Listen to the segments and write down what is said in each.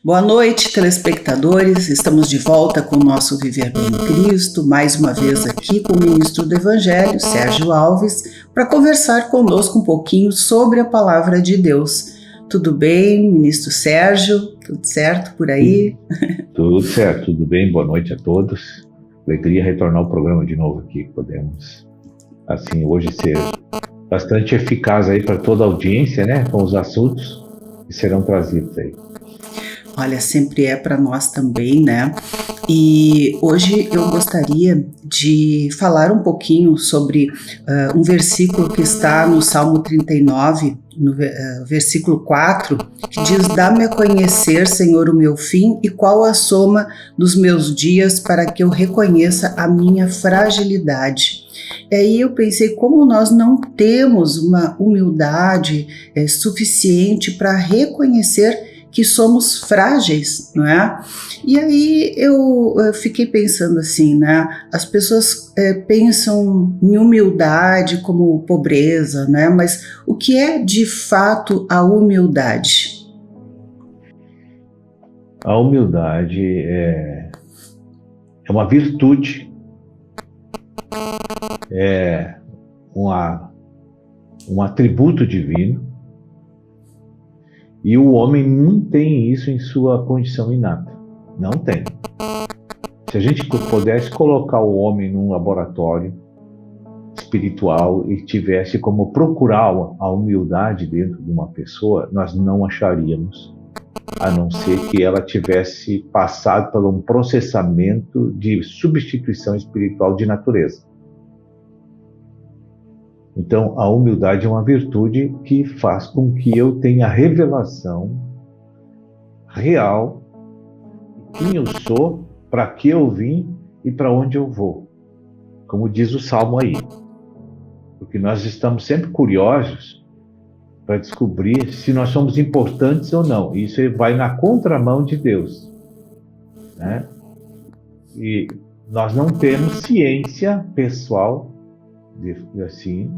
Boa noite, telespectadores. Estamos de volta com o nosso Viver Bem em Cristo, mais uma vez aqui com o ministro do Evangelho, Sérgio Alves, para conversar conosco um pouquinho sobre a Palavra de Deus. Tudo bem, ministro Sérgio? Tudo certo por aí? Tudo certo, tudo bem. Boa noite a todos. Alegria retornar ao programa de novo aqui. Podemos, assim, hoje ser bastante eficaz aí para toda a audiência, né? Com os assuntos que serão trazidos aí. Olha, sempre é para nós também, né? E hoje eu gostaria de falar um pouquinho sobre um versículo que está no Salmo 39, no versículo 4, que diz: Dá-me a conhecer, Senhor, o meu fim e qual a soma dos meus dias para que eu reconheça a minha fragilidade. E aí eu pensei, como nós não temos uma humildade suficiente para reconhecer que somos frágeis, não é? E aí eu fiquei pensando assim, né? As pessoas pensam em humildade como pobreza, né? Mas o que é de fato a humildade? A humildade é uma virtude, é um atributo divino. E o homem não tem isso em sua condição inata. Não tem. Se a gente pudesse colocar o homem num laboratório espiritual e tivesse como procurar a humildade dentro de uma pessoa, nós não acharíamos, a não ser que ela tivesse passado por um processamento de substituição espiritual de natureza. Então, a humildade é uma virtude que faz com que eu tenha revelação real de quem eu sou, para que eu vim e para onde eu vou. Como diz o Salmo aí. Porque nós estamos sempre curiosos para descobrir se nós somos importantes ou não. Isso vai na contramão de Deus, né? E nós não temos ciência pessoal assim,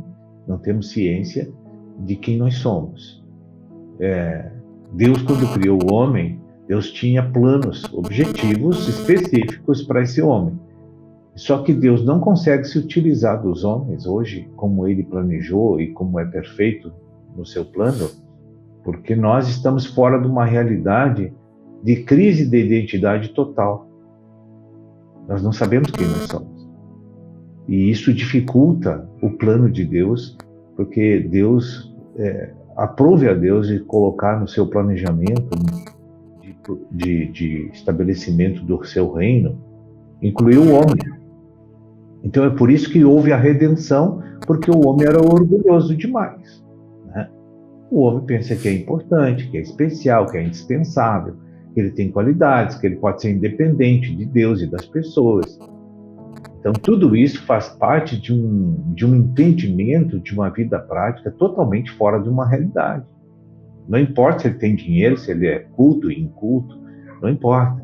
não temos ciência de quem nós somos. Deus, quando criou o homem, Deus tinha planos, objetivos específicos para esse homem. Só que Deus não consegue se utilizar dos homens hoje como Ele planejou e como é perfeito no seu plano, porque nós estamos fora de uma realidade de crise de identidade total. Nós não sabemos quem nós somos. E isso dificulta o plano de Deus, porque Deus, aprove a Deus de colocar no seu planejamento de estabelecimento do seu reino, incluir o homem. Então é por isso que houve a redenção, porque o homem era orgulhoso demais, né? O homem pensa que é importante, que é especial, que é indispensável, que ele tem qualidades, que ele pode ser independente de Deus e das pessoas. Então, tudo isso faz parte de um entendimento, de uma vida prática totalmente fora de uma realidade. Não importa se ele tem dinheiro, se ele é culto e inculto, não importa.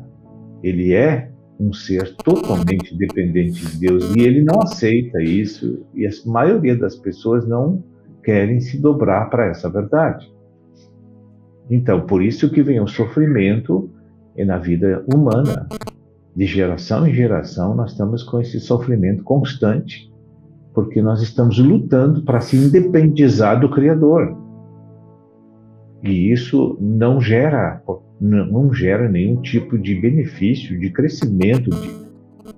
Ele é um ser totalmente dependente de Deus e ele não aceita isso, e a maioria das pessoas não querem se dobrar para essa verdade. Então, por isso que vem o sofrimento na vida humana. De geração em geração, nós estamos com esse sofrimento constante, porque nós estamos lutando para se independizar do Criador. E isso não gera nenhum tipo de benefício, de crescimento,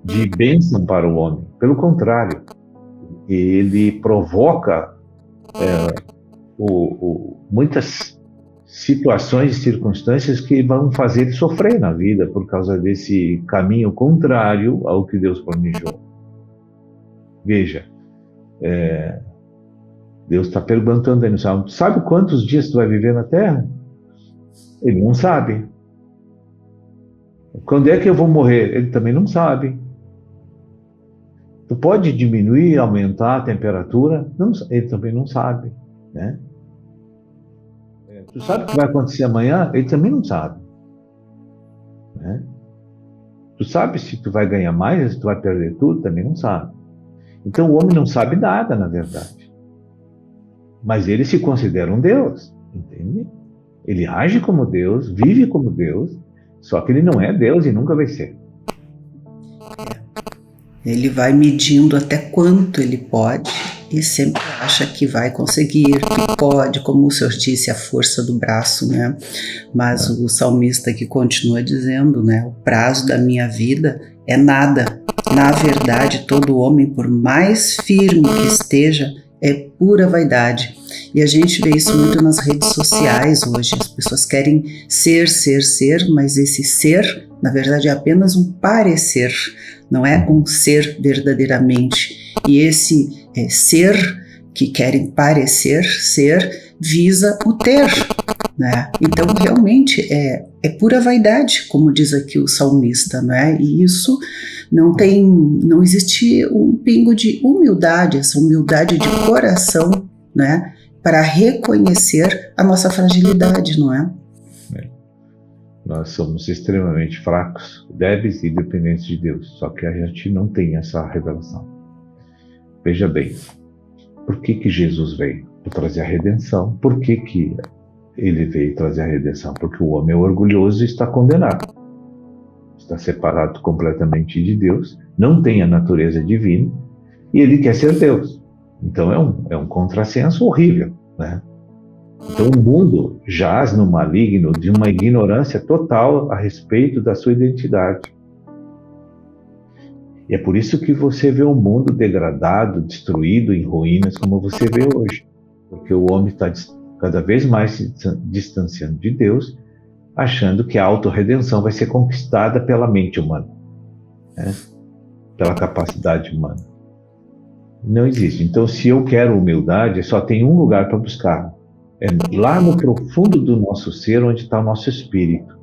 de bênção para o homem. Pelo contrário, ele provoca muitas situações e circunstâncias que vão fazer ele sofrer na vida por causa desse caminho contrário ao que Deus planejou. Veja, Deus está perguntando aí no Salmo: sabe quantos dias tu vai viver na Terra? Ele não sabe. Quando é que eu vou morrer? Ele também não sabe. Tu pode diminuir, aumentar a temperatura? Não, ele também não sabe, né? Tu sabe o que vai acontecer amanhã? Ele também não sabe, né? Tu sabe se tu vai ganhar mais, se tu vai perder tudo? Também não sabe. Então o homem não sabe nada, na verdade. Mas ele se considera um Deus, entende? Ele age como Deus, vive como Deus, Só que ele não é Deus e nunca vai ser. Ele vai medindo até quanto ele pode e sempre acha que vai conseguir, que pode, como o Senhor disse, a força do braço, né? Mas o salmista aqui continua dizendo, né? O prazo da minha vida é nada. Na verdade, todo homem, por mais firme que esteja, é pura vaidade. E a gente vê isso muito nas redes sociais hoje. As pessoas querem ser, mas esse ser, na verdade, é apenas um parecer, não é um ser verdadeiramente. E esse ser que querem parecer ser visa o ter, né? Então, realmente, é pura vaidade, como diz aqui o salmista, né? E isso não existe um pingo de humildade, essa humildade de coração, né? Para reconhecer a nossa fragilidade, não é? Nós somos extremamente fracos, débeis e dependentes de Deus, só que a gente não tem essa revelação. Veja bem, por que Jesus veio? Para trazer a redenção. Por que ele veio trazer a redenção? Porque o homem é orgulhoso e está condenado. Está separado completamente de Deus, não tem a natureza divina e ele quer ser Deus. Então é um contrassenso horrível, né? Então o mundo jaz no maligno de uma ignorância total a respeito da sua identidade. E é por isso que você vê o mundo degradado, destruído, em ruínas, como você vê hoje. Porque o homem está cada vez mais se distanciando de Deus, achando que a autorredenção vai ser conquistada pela mente humana, né? Pela capacidade humana. Não existe. Então, se eu quero humildade, só tem um lugar para buscar. É lá no profundo do nosso ser, onde está o nosso espírito.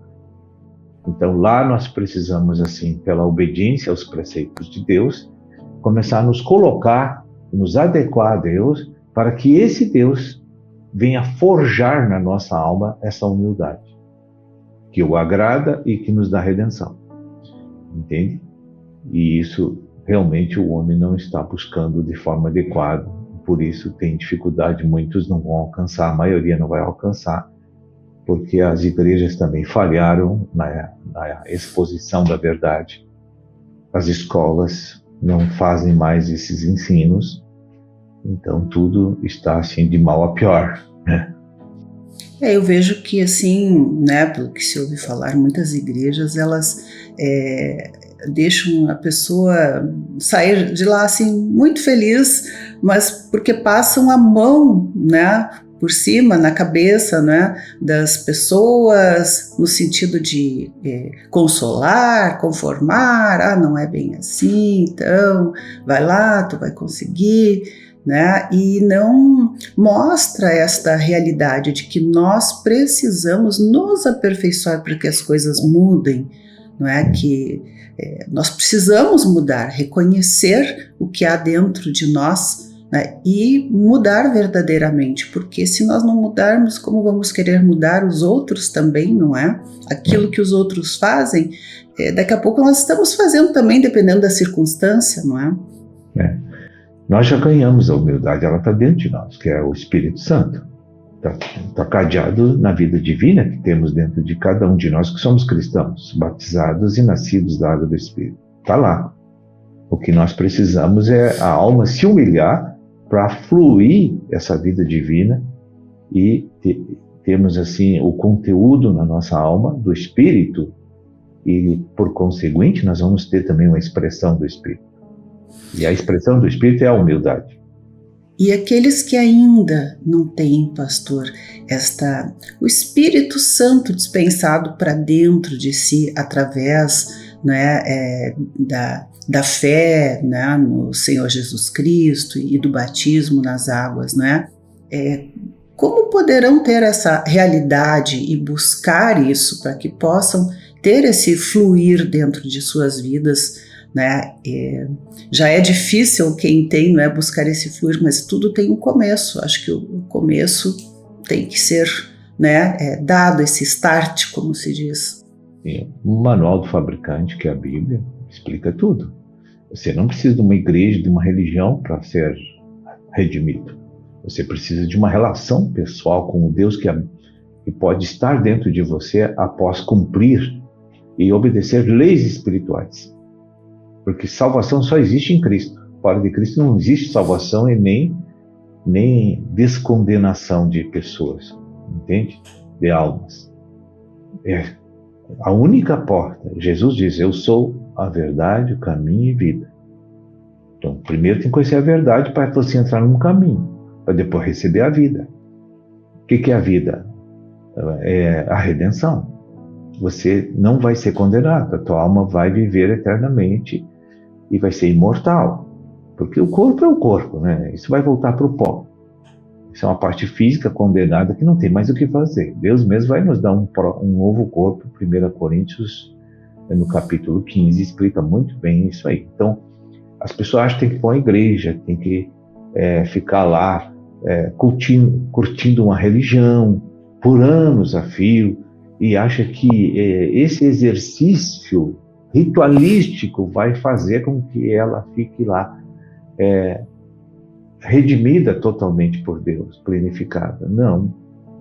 Então, lá nós precisamos, assim, pela obediência aos preceitos de Deus, começar a nos colocar, nos adequar a Deus, para que esse Deus venha forjar na nossa alma essa humildade, que o agrada e que nos dá redenção. Entende? E isso, realmente, o homem não está buscando de forma adequada. Por isso tem dificuldade, muitos não vão alcançar, a maioria não vai alcançar, porque as igrejas também falharam na exposição da verdade. As escolas não fazem mais esses ensinos, então tudo está assim de mal a pior, né? Eu vejo que, assim, né, pelo que se ouve falar, muitas igrejas, elas deixam a pessoa sair de lá, assim, muito feliz, mas porque passam a mão, né, por cima, na cabeça, né, das pessoas, no sentido de consolar, conformar, não é bem assim, então, vai lá, tu vai conseguir, né, e não mostra esta realidade de que nós precisamos nos aperfeiçoar para que as coisas mudem, não é? Que nós precisamos mudar, reconhecer o que há dentro de nós, né, e mudar verdadeiramente, porque se nós não mudarmos, como vamos querer mudar os outros também, não é? Aquilo que os outros fazem, daqui a pouco nós estamos fazendo também, dependendo da circunstância, não é? Nós já ganhamos a humildade, ela está dentro de nós, que é o Espírito Santo. Está cadeado na vida divina que temos dentro de cada um de nós que somos cristãos, batizados e nascidos da água do Espírito. Está lá. O que nós precisamos é a alma se humilhar para fluir essa vida divina e temos assim o conteúdo na nossa alma do Espírito e, por conseguinte, nós vamos ter também uma expressão do Espírito. E a expressão do Espírito é a humildade. E aqueles que ainda não têm, pastor, o Espírito Santo dispensado para dentro de si através, né, da fé, né, no Senhor Jesus Cristo e do batismo nas águas, né? Como poderão ter essa realidade e buscar isso para que possam ter esse fluir dentro de suas vidas, né? Já é difícil quem tem, não é, buscar esse fluir, mas tudo tem um começo. Acho que o começo tem que ser, né, dado, esse start, como se diz. Sim. O manual do fabricante, que é a Bíblia, explica tudo. Você não precisa de uma igreja, de uma religião para ser redimido. Você precisa de uma relação pessoal com o Deus que pode estar dentro de você após cumprir e obedecer leis espirituais. Porque salvação só existe em Cristo. Fora de Cristo não existe salvação e nem descondenação de pessoas, entende? De almas. A única porta, Jesus diz, eu sou a verdade, o caminho e vida. Então, primeiro tem que conhecer a verdade para você entrar num caminho, para depois receber a vida. O que é a vida? É a redenção. Você não vai ser condenado, a tua alma vai viver eternamente e vai ser imortal. Porque o corpo é o corpo, né? Isso vai voltar para o pó. Isso é uma parte física condenada que não tem mais o que fazer. Deus mesmo vai nos dar um novo corpo. 1 Coríntios, no capítulo 15, explica muito bem isso aí. Então, as pessoas acham que tem que ir para uma igreja, tem que ficar lá curtindo uma religião por anos a fio, e acha que esse exercício ritualístico vai fazer com que ela fique lá redimida totalmente por Deus, planificada. Não,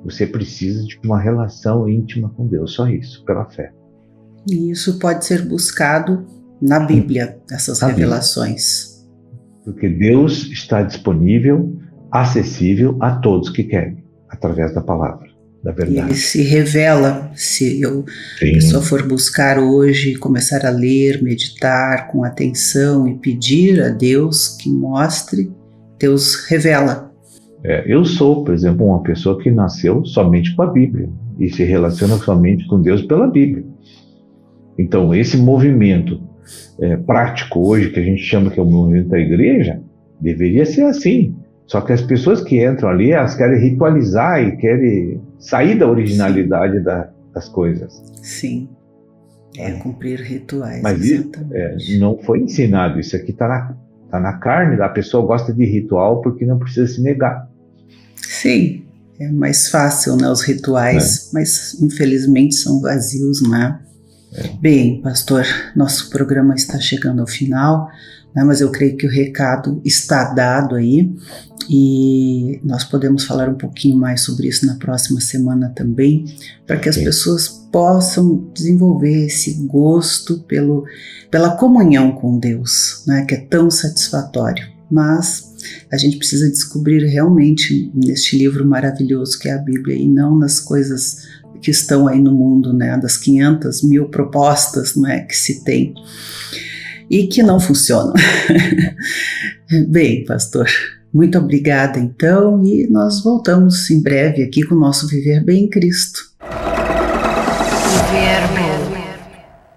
você precisa de uma relação íntima com Deus, só isso, pela fé. E isso pode ser buscado na Bíblia, essas revelações. Porque Deus está disponível, acessível a todos que querem, através da palavra, da verdade. E ele se revela, se a pessoa for buscar hoje, começar a ler, meditar com atenção e pedir a Deus que mostre, Deus revela. Eu sou, por exemplo, uma pessoa que nasceu somente com a Bíblia e se relaciona somente com Deus pela Bíblia. Então, esse movimento prático hoje, que a gente chama que é o movimento da igreja, deveria ser assim. Só que as pessoas que entram ali, elas querem ritualizar e querem sair da originalidade das coisas. Sim, cumprir rituais. Mas não foi ensinado, isso aqui está na carne, a pessoa gosta de ritual porque não precisa se negar. Sim, é mais fácil, né, os rituais, mas infelizmente são vazios, né? Bem, pastor, nosso programa está chegando ao final, né, mas eu creio que o recado está dado aí e nós podemos falar um pouquinho mais sobre isso na próxima semana também, para que as pessoas possam desenvolver esse gosto pela comunhão com Deus, né, que é tão satisfatório. Mas a gente precisa descobrir realmente neste livro maravilhoso que é a Bíblia e não nas coisas que estão aí no mundo, né, das 500.000 propostas, não é, que se tem e que não funcionam. Bem, pastor, muito obrigada então e nós voltamos em breve aqui com o nosso Viver Bem em Cristo. Viver Bem.